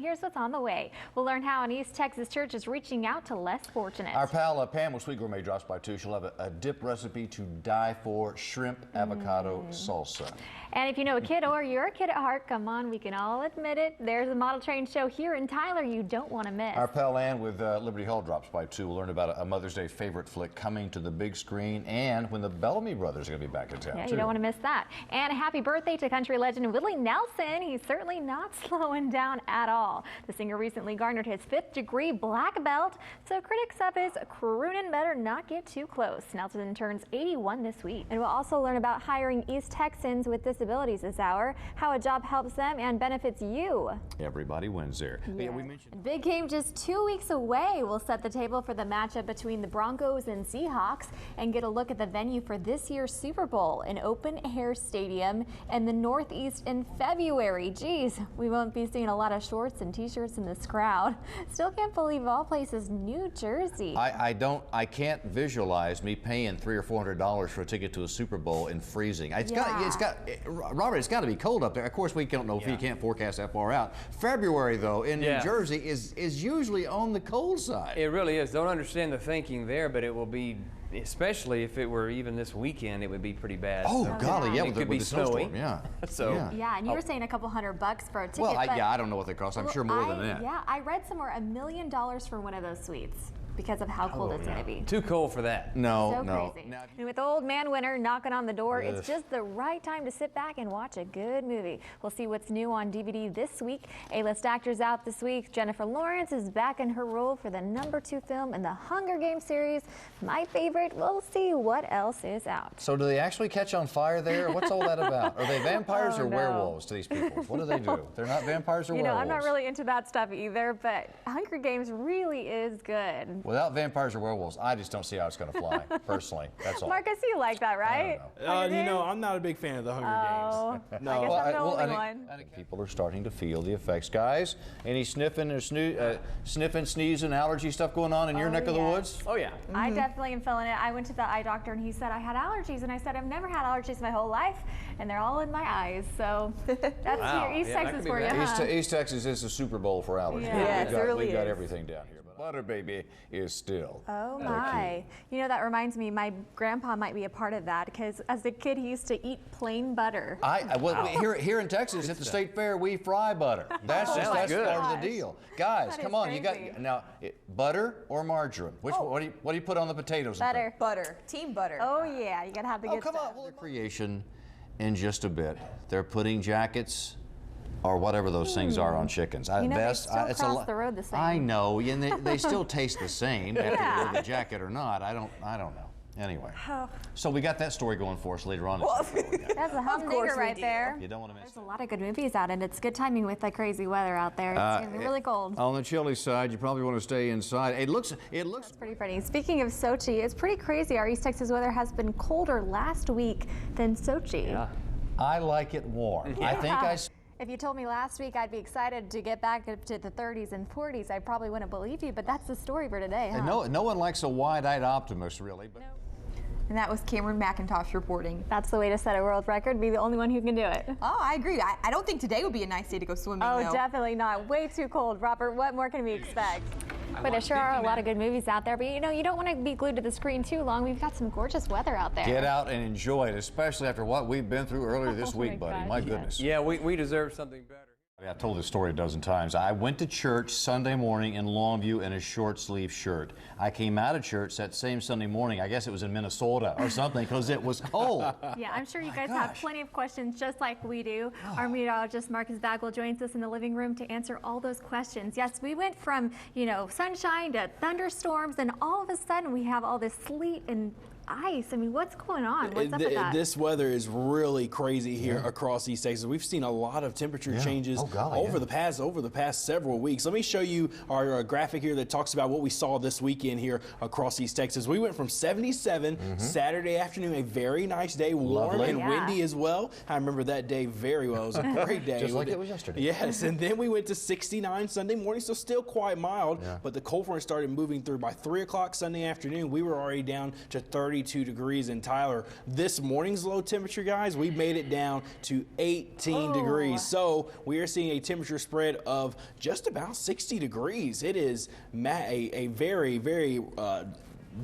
Here's what's on the way. We'll learn how an East Texas church is reaching out to less fortunate. Our pal Pam with Sweet Gourmet drops by too. She'll have a dip recipe to die for, shrimp avocado salsa. And if you know a kid or you're a kid at heart, come on, we can all admit it. There's a model train show here in Tyler you don't want to miss. Our pal Ann with Liberty Hall drops by too. We'll learn about a Mother's Day favorite flick coming to the big screen and when the Bellamy brothers are going to be back in town. Yeah, too. you don't want to miss that. And a happy birthday to country legend Willie Nelson. He's certainly not slowing down at all. The singer recently garnered his 5th degree black belt, so critics of his crooning better not get too close. Nelson turns 81 this week. And we'll also learn about hiring East Texans with disabilities this hour, how a job helps them and benefits you. Everybody wins there. Yeah. Yeah, we mentioned Big game just 2 weeks away. We'll set the table for the matchup between the Broncos and Seahawks and get a look at the venue for this year's Super Bowl, an open-air stadium in the Northeast in February. Geez, we won't be seeing a lot of shorts and t-shirts in this crowd. Still can't believe of all places, New Jersey. I can't visualize me paying $300 or $400 for a ticket to a Super Bowl in freezing. Robert, it's got to be cold up there. Of course, we don't know if you can't forecast that far out. February, though, in New Jersey is usually on the cold side. It really is. Don't understand the thinking there, but it will be, especially if it were even this weekend, it would be pretty bad. Oh, golly, yeah, it could be the snowy. snowstorm, yeah. Yeah, and you were saying a couple $100 for a ticket. Well, I don't know what they cost. I'm sure more than that. Yeah, I read somewhere $1 million for one of those suites because of how cold it's going to be. Too cold for that. No, so crazy. And with Old Man Winter knocking on the door, it's just the right time to sit back and watch a good movie. We'll see what's new on DVD this week. A-list actors out this week. Jennifer Lawrence is back in her role for the #2 film in the Hunger Games series. My favorite. We'll see what else is out. So do they actually catch on fire there? What's all that about? Are they vampires or werewolves to these people? What do they do? They're not vampires or werewolves? I'm not really into that stuff either, but Hunger Games really is good. Without vampires or werewolves, I just don't see how it's going to fly, personally. That's all. Marcus, you like that, right? I'm not a big fan of the Hunger Games. No. I guess I'm the only one. I think people are starting to feel the effects. Guys, any sniffing, sneezing, allergy stuff going on in your neck of the woods? Oh, yeah. I definitely am feeling it. I went to the eye doctor and he said I had allergies, and I said I've never had allergies my whole life, and they're all in my eyes. So that's your East Texas for you, huh? East Texas is the Super Bowl for allergies. Yeah, we've got everything down here. But Butter Baby is still. Oh my. You know, that reminds me, my grandpa might be a part of that, because as a kid he used to eat plain butter. Here in Texas at the state fair we fry butter. That's part of the deal. Guys, come on, you got butter or margarine? What do you put on the potatoes? Butter. Butter. Team butter. Oh yeah, you gotta have the good stuff. Come on, creation in just a bit. They're putting jackets or whatever those things are on chickens. They still cross the road the same. I know, and they still taste the same after you wear the jacket or not. I don't know. Anyway, so we got that story going for us later on. That's a humdinger right there. You don't want to miss it. There's a lot of good movies out, and it's good timing with the crazy weather out there. It's going to be really cold. On the chilly side, you probably want to stay inside. It looks That's pretty pretty. Speaking of Sochi, it's pretty crazy. Our East Texas weather has been colder last week than Sochi. Yeah. I like it warm. I think If you told me last week I'd be excited to get back up to the 30s and 40s, I probably wouldn't believe you, but that's the story for today, huh? No one likes a wide-eyed optimist, really. But And that was Cameron McIntosh reporting. That's the way to set a world record, be the only one who can do it. Oh, I agree. I don't think today would be a nice day to go swimming, though. Definitely not. Way too cold. Robert, what more can we expect? But there sure are a lot of good movies out there, but you don't want to be glued to the screen too long. We've got some gorgeous weather out there. Get out and enjoy it, especially after what we've been through earlier this week, buddy. My goodness. Yeah, we deserve something better. I've told this story a dozen times. I went to church Sunday morning in Longview in a short sleeve shirt. I came out of church that same Sunday morning. I guess it was in Minnesota or something because it was cold. Yeah, I'm sure you guys have plenty of questions just like we do. Our meteorologist Marcus Bagwell joins us in the living room to answer all those questions. Yes, we went from, sunshine to thunderstorms, and all of a sudden we have all this sleet and ice. I mean, what's going on? What's up with that? This weather is really crazy here across East Texas. We've seen a lot of temperature changes over the past several weeks. Let me show you our graphic here that talks about what we saw this weekend here across East Texas. We went from 77 Saturday afternoon, a very nice day, warm and windy as well. I remember that day very well. It was a great day. Just like it was yesterday. Yes, and then we went to 69 Sunday morning, so still quite mild, but the cold front started moving through. By 3 o'clock Sunday afternoon, we were already down to 30 32 degrees in Tyler. This morning's low temperature, guys, we made it down to 18 degrees. So we are seeing a temperature spread of just about 60 degrees. It is a very, very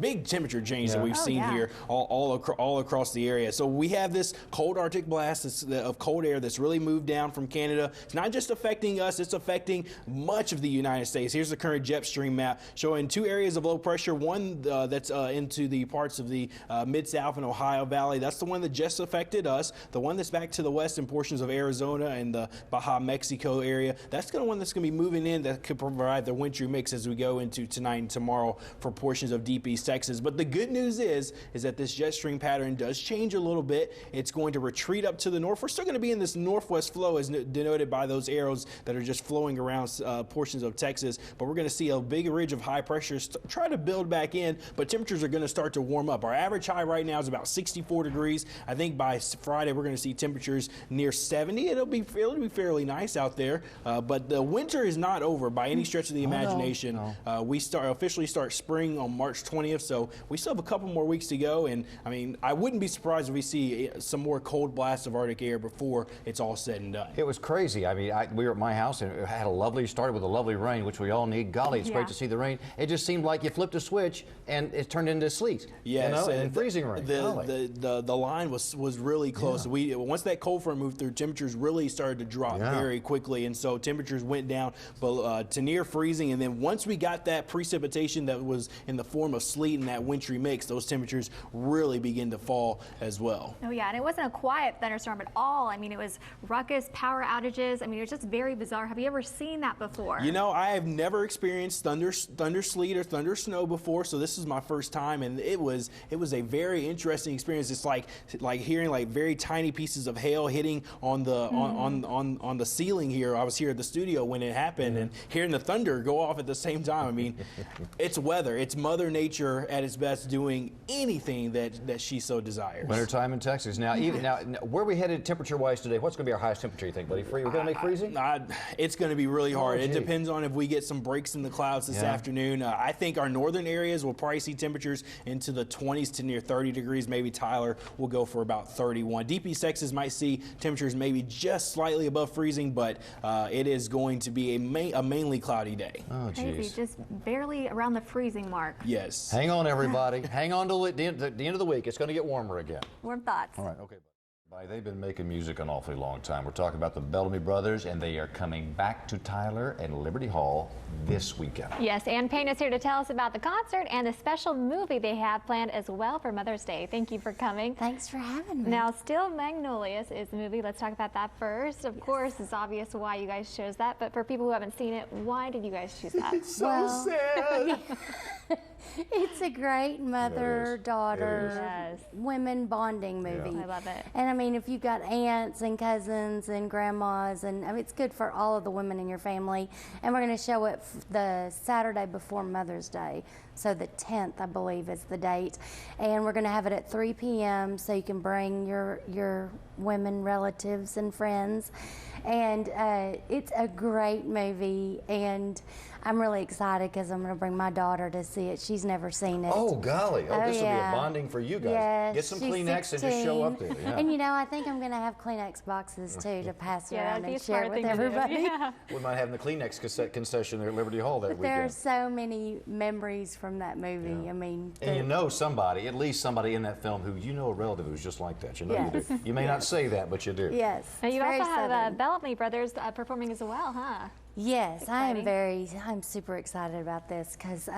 big temperature change that we've seen here all across the area. So we have this cold Arctic blast of cold air that's really moved down from Canada. It's not just affecting us, it's affecting much of the United States. Here's the current jet stream map showing two areas of low pressure, one that's into the parts of the Mid-South and Ohio Valley. That's the one that just affected us. The one that's back to the west in portions of Arizona and the Baja Mexico area, that's the one that's going to be moving in that could provide the wintry mix as we go into tonight and tomorrow for portions of deep East Texas. But the good news is that this jet stream pattern does change a little bit. It's going to retreat up to the north. We're still going to be in this northwest flow as denoted by those arrows that are just flowing around portions of Texas. But we're going to see a big ridge of high pressure try to build back in, but temperatures are going to start to warm up. Our average high right now is about 64 degrees. I think by Friday we're going to see temperatures near 70. It'll be fairly nice out there. But the winter is not over by any stretch of the imagination. We officially start spring on March 20th. So we still have a couple more weeks to go, and I mean, I wouldn't be surprised if we see some more cold blasts of Arctic air before it's all said and done. It was crazy. I mean, we were at my house and it had started with a lovely rain, which we all need. Golly, it's great to see the rain. It just seemed like you flipped a switch and it turned into sleet. Yes, and freezing rain. The line was really close. Once that cold front moved through, temperatures really started to drop very quickly, and so temperatures went down to near freezing. And then once we got that precipitation that was in the form of sleet and that wintry mix, those temperatures really begin to fall as well. Oh yeah, and it wasn't a quiet thunderstorm at all. I mean, it was ruckus, power outages. I mean, it was just very bizarre. Have you ever seen that before? You know, I have never experienced thunder sleet or thunder snow before, so this is my first time, and it was a very interesting experience. It's like hearing like very tiny pieces of hail hitting on the on the ceiling here. I was here at the studio when it happened, and hearing the thunder go off at the same time. I mean, it's weather. It's Mother Nature at its best doing anything that she so desires. Wintertime in Texas. Now, where are we headed temperature-wise today? What's going to be our highest temperature, you think, buddy? We're going to make freezing? It's going to be really hard. It depends on if we get some breaks in the clouds this afternoon. I think our northern areas will probably see temperatures into the 20s to near 30 degrees. Maybe Tyler will go for about 31. Deep East Texas might see temperatures maybe just slightly above freezing, but it is going to be a mainly cloudy day. Oh, crazy. Just barely around the freezing mark. Yes. Hang on, everybody. Hang on till the end of the week. It's going to get warmer again. Warm thoughts. All right, okay. They've been making music an awfully long time. We're talking about the Bellamy Brothers, and they are coming back to Tyler and Liberty Hall this weekend. Yes, Ann Payne is here to tell us about the concert and the special movie they have planned as well for Mother's Day. Thank you for coming. Thanks for having me. Now, Still Magnolias is the movie. Let's talk about that first. Of course, it's obvious why you guys chose that, but for people who haven't seen it, why did you guys choose that? It's so sad. It's a great mother-daughter women bonding movie. I love it. And I mean, if you've got aunts and cousins and grandmas, and I mean, it's good for all of the women in your family. And we're going to show it the Saturday before Mother's Day. So the 10th, I believe, is the date. And we're going to have it at 3 p.m. so you can bring your women relatives and friends. And it's a great movie, and I'm really excited because I'm going to bring my daughter to see it. She's never seen it. Oh, golly. This will be a bonding for you guys. Yes, get some she's Kleenex 16. and just show up there. Yeah. And you know, I think I'm going to have Kleenex boxes too to pass around and share it with thing to do. everybody. Yeah. We might have the Kleenex concession there at Liberty Hall that But weekend. there are so many memories from that movie. Yeah. I mean, and you know somebody, at least somebody in that film who you know a relative who's just like that. You know you do. You may not say that, but you do. yes. Now, you it's very also have Southern. Bellamy Brothers performing as well, huh? Yes, Exciting. I'm super excited about this because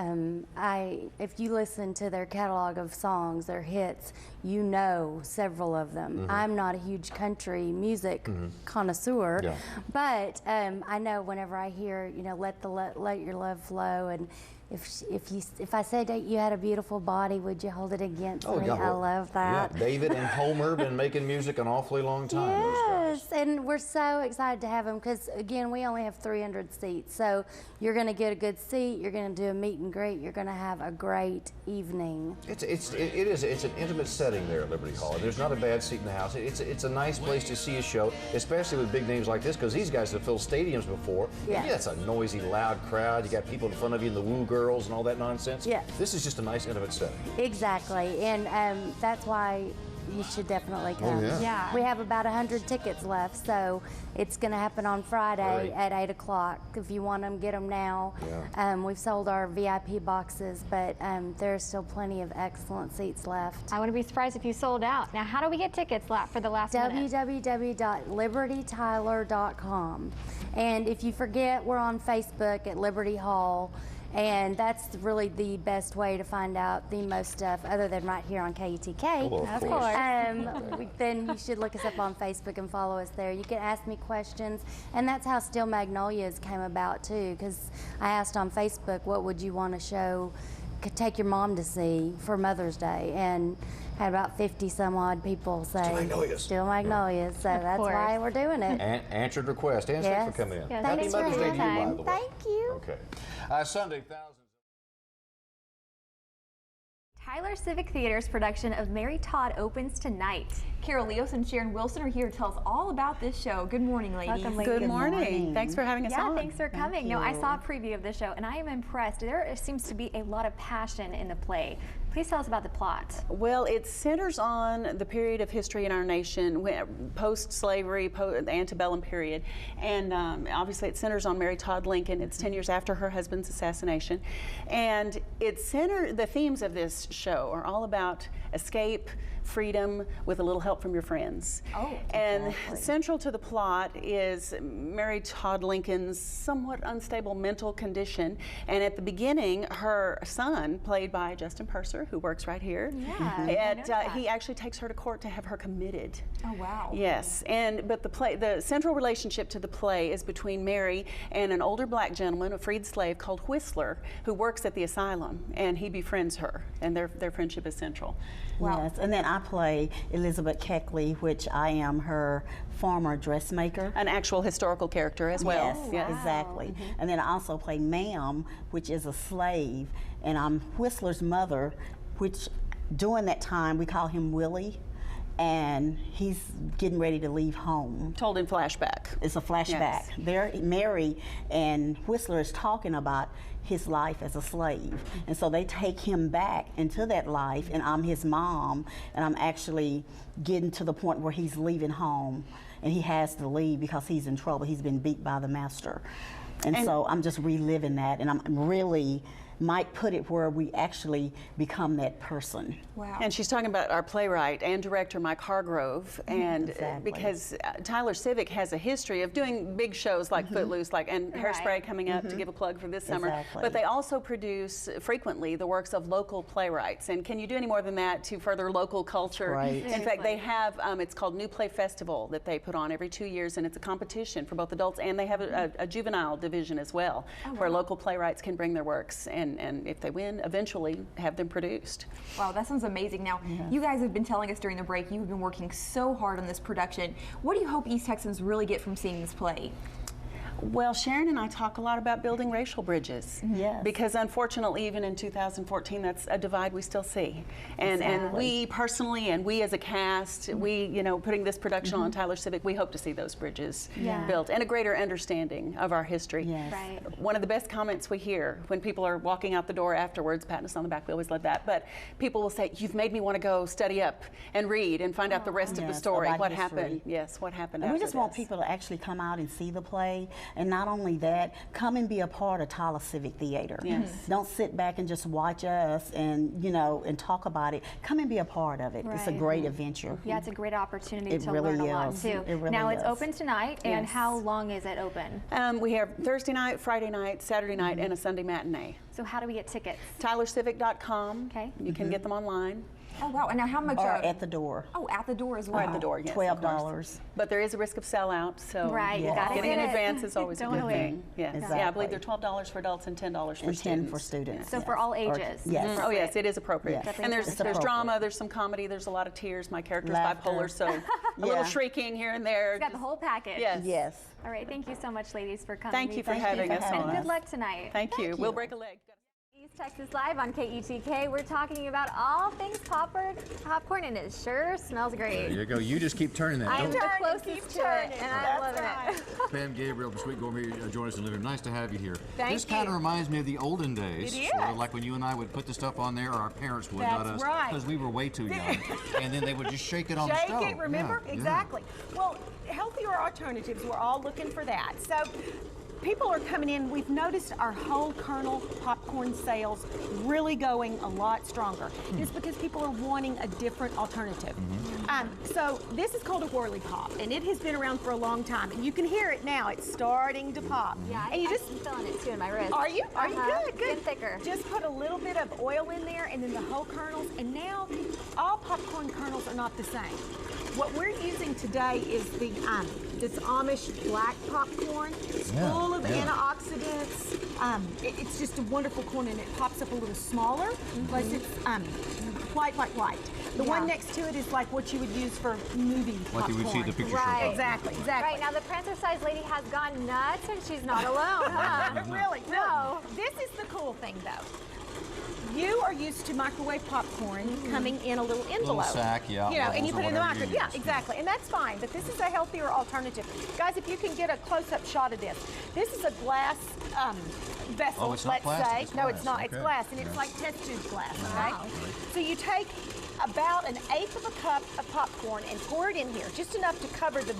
if you listen to their catalog of songs, their hits, you know several of them. I'm not a huge country music connoisseur, but I know whenever I hear, you know, let your love flow, and if I said that you had a beautiful body, would you hold it against me? God, I love that. Yeah, David and Homer been making music an awfully long time. Yes, and we're so excited to have them because, again, we only have 3 300 seats. So you're going to get a good seat. You're going to do a meet and greet. You're going to have a great evening. It's an intimate setting there at Liberty Hall. There's not a bad seat in the house. It's a nice place to see a show, especially with big names like this, because these guys have filled stadiums before. Yes. Yeah, it's a noisy, loud crowd. You got people in front of you, and the woo girls and all that nonsense. Yes. This is just a nice, intimate setting. Exactly, and that's why you should definitely come. Oh, Yeah. We have about 100 tickets left, so it's going to happen on Friday at 8 o'clock. If you want them, get them now. Yeah. We've sold our VIP boxes, but there's still plenty of excellent seats left. I wouldn't be surprised if you sold out. Now, how do we get tickets for the last minute? www.libertytyler.com. And if you forget, we're on Facebook at Liberty Hall. And that's really the best way to find out the most stuff, other than right here on KUTK. Well, Of course. Then you should look us up on Facebook and follow us there. You can ask me questions, and that's how Steel Magnolias came about too, because I asked on Facebook, what would you want to show, take your mom to see for Mother's Day, and had about 50 some odd people say Steel Magnolias. Steel Magnolias. So that's why we're doing it. Answered request. And thanks for coming in. Yes, Happy thanks for Mother's Day to you, by having the way. Thank you. Okay. Sunday, thousands. Tyler Civic Theater's production of Mary Todd opens tonight. Carol Leos and Sharon Wilson are here to tell us all about this show. Good morning, ladies. Welcome, ladies. Good morning. Thanks for having us Yeah, on. thanks for coming. No, I saw a preview of the show, and I am impressed. There seems to be a lot of passion in the play. Please tell us about the plot. Well, it centers on the period of history in our nation, post-slavery, the antebellum period. And obviously it centers on Mary Todd Lincoln. It's 10 years after her husband's assassination. And the themes of this show are all about escape, freedom, with a little help from your friends. Oh, and central to the plot is Mary Todd Lincoln's somewhat unstable mental condition. And at the beginning, her son, played by Justin Purser, who works right here, he actually takes her to court to have her committed. Oh, wow. Yes, but the central relationship to the play is between Mary and an older black gentleman, a freed slave called Whistler, who works at the asylum, and he befriends her, and their friendship is central. Wow. Yes, and then I play Elizabeth Keckley, which I am her former dressmaker. An actual historical character as well. Yes, Yes. exactly. And then I also play Ma'am, which is a slave, and I'm Whistler's mother, which during that time we call him Willie, and he's getting ready to leave home. Told in flashback. It's a flashback. Yes. There, Mary and Whistler is talking about his life as a slave, and so they take him back into that life, and I'm his mom, and I'm actually getting to the point where he's leaving home, and he has to leave because he's in trouble. He's been beat by the master, and so I'm just reliving that, and I'm really might put it where we actually become that person. Wow. And she's talking about our playwright and director, Mike Hargrove, and Exactly. because Tyler Civic has a history of doing big shows like Footloose, and Hairspray coming up to give a plug for this summer. Exactly. But they also produce frequently the works of local playwrights. And can you do any more than that to further local culture? Right. In fact, they have, it's called New Play Festival that they put on every 2 years, and it's a competition for both adults, and they have a juvenile division as well, where local playwrights can bring their works, and if they win, eventually have them produced. Wow, that sounds amazing. Now, you guys have been telling us during the break you've been working so hard on this production. What do you hope East Texans really get from seeing this play? Well, Sharon and I talk a lot about building racial bridges. Yes. Because unfortunately, even in 2014, that's a divide we still see. And we personally, and we as a cast, putting this production on Tyler Civic, we hope to see those bridges built and a greater understanding of our history. Yes. Right. One of the best comments we hear when people are walking out the door afterwards, patting us on the back, we always love that, but people will say, "You've made me want to go study up and read and find out the rest of the Yes, story. about What history. happened?" Yes, what happened And we after just want this. people to actually come out and see the play, and not only that, come and be a part of Tyler Civic Theater. Yes. Don't sit back and just watch us and and talk about it. Come and be a part of it. It's a Right. great adventure. Yeah, it's a great opportunity It to really learn a lot is. too. It really Now it's is. open tonight, and Yes. how long is it open? We have Thursday night, Friday night, Saturday night, and a Sunday matinee. So how do we get tickets? TylerCivic.com. Okay. You can get them online. Oh wow! And now how much? Or at the door. Oh, at the door as well. Or at the door, yes. of $12. course. But there is a risk of sellout, so Right, you gotta getting get in it. advance is always a Don't good wait. thing. Yes. Exactly. Yeah, I believe they're $12 for adults and $10 for And students. 10 for students. So yes. for all Or- ages. yes. Oh yes, it is appropriate. Yes. And there's It's drama, appropriate. there's some comedy, there's a lot of tears. My character's Laughter. bipolar, so a little Yeah. shrieking here and there. You got the whole package. Yes. Yes. All right, thank you so much, ladies, for coming. Thank you for Thank you having for us having on. And us. good luck tonight. Thank you. We'll break a leg. East Texas Live on KETK. We're talking about all things popcorn, and it sure smells great. There you go. You just keep turning that. I'm Don't- the closest to it, and I'm loving it. Pam Gabriel from Sweet Gourmet join us in the living room. Nice to have you here. Thank this kind you. of reminds me of the olden days. It Sort of is. like when you and I would put the stuff on there, or our parents would, That's not us, right. because we were way too young. And then they would just shake it on the Shake stove. it, remember? Yeah, yeah. Exactly. Well, healthier alternatives, we're all looking for that. So people are coming in. We've noticed our whole kernel popcorn sales really going a lot stronger. It's because people are wanting a different alternative. So this is called a whirly pop, and it has been around for a long time. And you can hear it now. It's starting to pop. Yeah, and you I'm just feeling it too in my wrist. are you? Are you good? Getting Good. thicker. Just put a little bit of oil in there and then the whole kernels. And now all popcorn kernels are not the same. What we're using today is the this Amish black popcorn. It's Yeah, full of yeah. antioxidants. It's just a wonderful corn, and it pops up a little smaller. Plus it's white. The one next to it is like what you would use for movie Like popcorn. you would see the picture show. Right. Exactly. Right now, the prancer-sized lady has gone nuts, and she's not alone, huh? Really? No. This is the cool thing, though. You are used to microwave popcorn coming in a little envelope. sack, yeah, You know, and you levels put or it in the whatever you microwave. Yeah, use. exactly. And that's fine, but this is a healthier alternative. Guys, if you can get a close-up shot of this. This is a glass vessel, Oh, it's not let's plastic, say. it's No, it's glass. not. It's Okay. glass, and it's Yeah. like test tube glass, Wow. okay? So you take about 1/8 of a cup of popcorn and pour it in here, just enough to cover the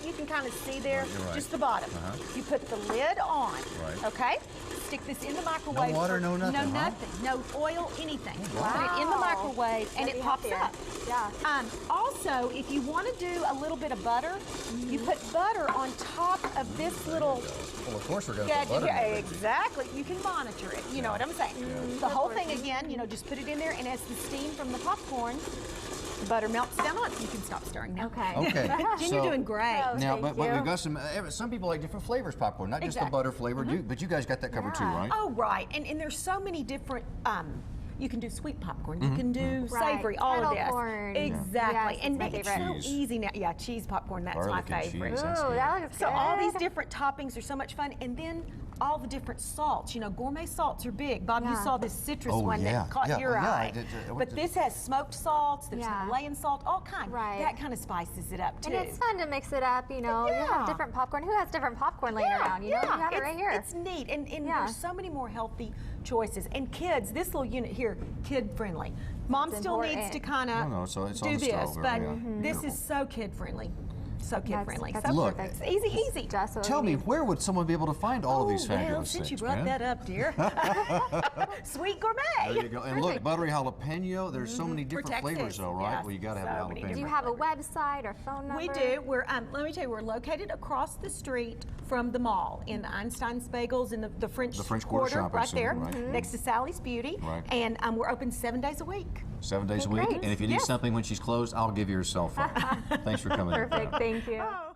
you can kind of see there, You're right. just the bottom. You put the lid on, Right. okay? Stick this in the microwave. water, for- no nothing, No huh? nothing. No oil, anything. Wow. Put it in the microwave and That'd it be pops healthier. up. Yeah. Also, if you want to do a little bit of butter, you put butter on top of this little Well, of course we're going to gadget put butter here. in it. Exactly. You can monitor it. You know what I'm saying? The whole thing again, just put it in there, and as the steam from the popcorn, the butter melts down on it. You can stop stirring now. Okay. Okay. Jen, so, you're doing great. Oh, Now, thank but you. we've got some people like different flavors popcorn, not just the Exactly. butter flavor, but you guys got that covered too, Yeah. right? Oh, right. And there's so many different. You can do sweet popcorn. You can do Right. savory. All Kettle of this. corn. Exactly. Yes, and it's my it's favorite. so easy now. Yeah, cheese popcorn. That's my Garlic and favorite. cheese, that's Ooh, good. that looks So good. all these different toppings are so much fun, and then all the different salts. Gourmet salts are big. Bob, you Yeah. saw this citrus Oh, one yeah. that caught Yeah, your oh, yeah, I eye. did, But this has smoked salts. There's Yeah. Himalayan salt, all kinds. Right. That kind of spices it up too. And it's fun to mix it up, You Yeah. have different popcorn. Who has different popcorn laying around? You have it right here. It's neat, and Yeah. there's so many more healthy choices. And kids, this little unit here, kid friendly. Mom That's still needs important. to kind of No, so it's do on the this, stove, but yeah. this is so kid friendly. So kid friendly. That's So Look, perfect. it's easy. Just what Tell we me, need. where would someone be able to find all of these well, fabulous since things, you brought man? that up, dear. Sweet gourmet. There you go. And look, buttery jalapeno. There's so many different Texas, flavors, though, right? yes, Well, you got to so have many jalapeno. Do you have a website or phone number? We do. We're let me tell you, we're located across the street from the mall in Einstein Spagels in the French Quarter shop, I right assume, there, right? next to Sally's Beauty. Right. And we're open 7 days a week. 7 days a week. great. And if you need Yes. something when she's closed, I'll give you her cell phone. Thanks for coming in. Perfect. Thank you. Oh.